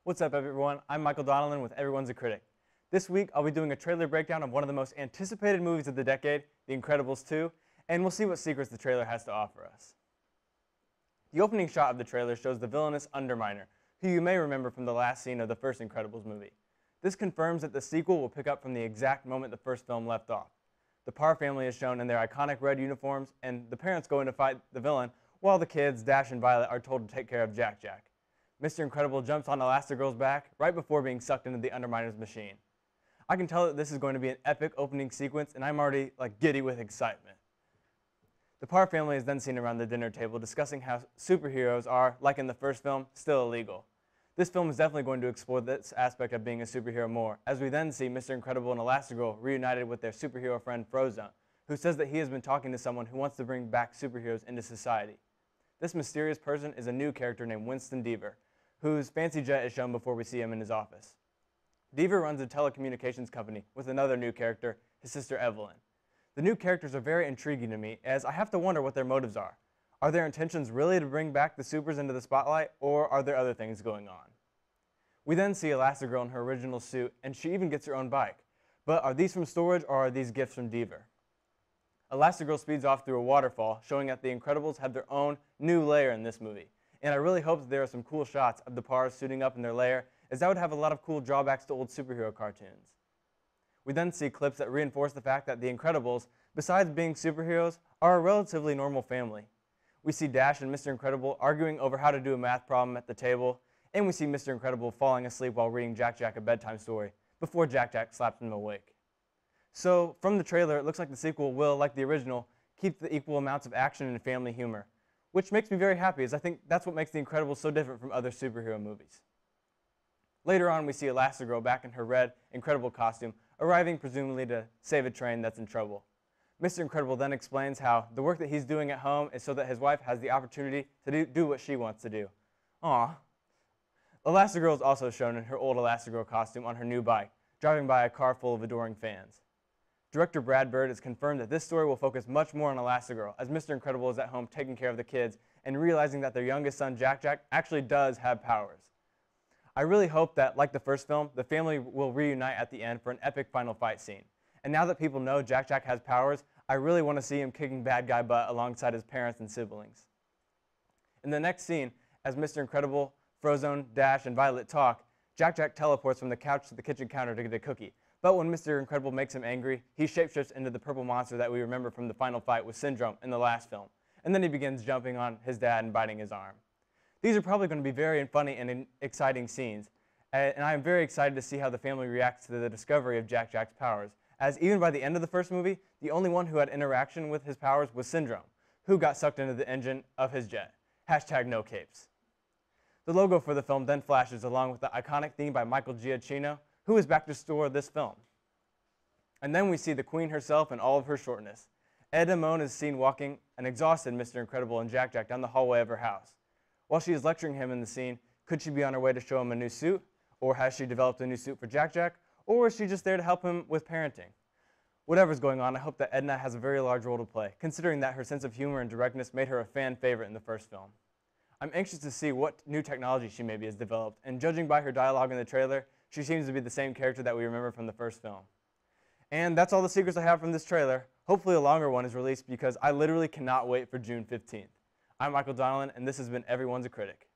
What's up, everyone? I'm Michael Donelan with Everyone's a Critic. This week, I'll be doing a trailer breakdown of one of the most anticipated movies of the decade, The Incredibles 2, and we'll see what secrets the trailer has to offer us. The opening shot of the trailer shows the villainous Underminer, who you may remember from the last scene of the first Incredibles movie. This confirms that the sequel will pick up from the exact moment the first film left off. The Parr family is shown in their iconic red uniforms, and the parents go in to fight the villain, while the kids, Dash and Violet, are told to take care of Jack Jack. Mr. Incredible jumps on Elastigirl's back right before being sucked into the Underminer's machine. I can tell that this is going to be an epic opening sequence, and I'm already giddy with excitement. The Parr family is then seen around the dinner table discussing how superheroes are, like in the first film, still illegal. This film is definitely going to explore this aspect of being a superhero more, as we then see Mr. Incredible and Elastigirl reunited with their superhero friend Frozone, who says that he has been talking to someone who wants to bring back superheroes into society. This mysterious person is a new character named Winston Deaver, whose fancy jet is shown before we see him in his office. Deaver runs a telecommunications company with another new character, his sister Evelyn. The new characters are very intriguing to me, as I have to wonder what their motives are. Are their intentions really to bring back the supers into the spotlight, or are there other things going on? We then see Elastigirl in her original suit, and she even gets her own bike. But are these from storage, or are these gifts from Deaver? Elastigirl speeds off through a waterfall, showing that the Incredibles have their own new Lair in this movie. And I really hope that there are some cool shots of the Parrs suiting up in their lair, as that would have a lot of cool drawbacks to old superhero cartoons. We then see clips that reinforce the fact that the Incredibles, besides being superheroes, are a relatively normal family. We see Dash and Mr. Incredible arguing over how to do a math problem at the table, and we see Mr. Incredible falling asleep while reading Jack Jack a bedtime story, before Jack Jack slaps him awake. So, from the trailer, it looks like the sequel will, like the original, keep the equal amounts of action and family humor, which makes me very happy, as I think that's what makes The Incredibles so different from other superhero movies. Later on, we see Elastigirl back in her red Incredible costume, arriving presumably to save a train that's in trouble. Mr. Incredible then explains how the work that he's doing at home is so that his wife has the opportunity to do what she wants to do. Aww. Elastigirl is also shown in her old Elastigirl costume on her new bike, driving by a car full of adoring fans. Director Brad Bird has confirmed that this story will focus much more on Elastigirl, as Mr. Incredible is at home taking care of the kids and realizing that their youngest son, Jack Jack, actually does have powers. I really hope that, like the first film, the family will reunite at the end for an epic final fight scene. And now that people know Jack Jack has powers, I really want to see him kicking bad guy butt alongside his parents and siblings. In the next scene, as Mr. Incredible, Frozone, Dash, and Violet talk, Jack Jack teleports from the couch to the kitchen counter to get a cookie. But when Mr. Incredible makes him angry, he shapeshifts into the purple monster that we remember from the final fight with Syndrome in the last film. And then he begins jumping on his dad and biting his arm. These are probably going to be very funny and exciting scenes, and I am very excited to see how the family reacts to the discovery of Jack Jack's powers, as even by the end of the first movie, the only one who had interaction with his powers was Syndrome, who got sucked into the engine of his jet. #NoCapes. The logo for the film then flashes along with the iconic theme by Michael Giacchino, who is back to score this film. And then we see the Queen herself in all of her shortness. Edna is seen walking an exhausted Mr. Incredible and Jack Jack down the hallway of her house. While she is lecturing him in the scene, could she be on her way to show him a new suit? Or has she developed a new suit for Jack Jack? Or is she just there to help him with parenting? Whatever's going on, I hope that Edna has a very large role to play, considering that her sense of humor and directness made her a fan favorite in the first film. I'm anxious to see what new technology she maybe has developed, and judging by her dialogue in the trailer, she seems to be the same character that we remember from the first film. And that's all the secrets I have from this trailer. Hopefully a longer one is released because I literally cannot wait for June 15th. I'm Michael Donelan, and this has been Everyone's a Critic.